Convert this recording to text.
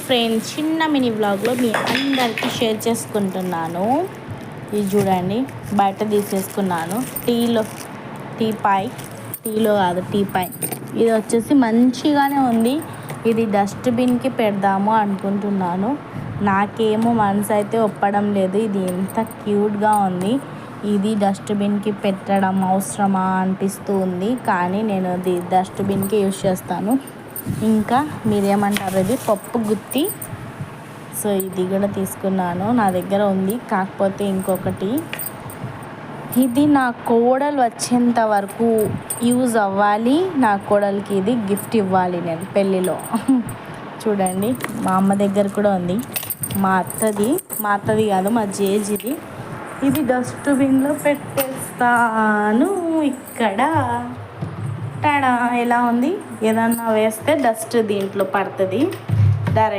Friends, చిన్న mini వ్లాగ్లో మీ అందరికీ షేర్ చేసుకుంటున్నాను. ఇది చూడండి, బయట తీసేసుకున్నాను. టీలో కాదు, టీపాయ్. ఇది వచ్చేసి మంచిగానే ఉంది. ఇది డస్ట్బిన్కి పెడదాము అనుకుంటున్నాను. నాకేమో మనసు అయితే ఒప్పడం లేదు. ఇది ఎంత క్యూట్గా ఉంది. ఇది డస్ట్బిన్కి పెట్టడం అవసరమా అనిపిస్తూ ఉంది, కానీ నేను ఇది డస్ట్బిన్కి యూజ్ చేస్తాను. ఇంకా మీరేమంటారు? ఇది పప్పు గుత్తి. సో ఇది కూడా తీసుకున్నాను, నా దగ్గర ఉంది. కాకపోతే ఇంకొకటి, ఇది నా కోడలు వచ్చేంత వరకు యూజ్ అవ్వాలి. నా కోడలికి ఇది గిఫ్ట్ ఇవ్వాలి నేను పెళ్ళిలో. చూడండి, మా అమ్మ దగ్గర కూడా ఉంది. మా అత్తది కాదు, మా జేజిది. ఇది డస్ట్బిన్లో పెట్టేస్తాను. ఇక్కడ టడా, ఎలా ఉంది? ఏదన్నా వేస్తే డస్ట్ దీంట్లో పడుతుంది డైరెక్ట్.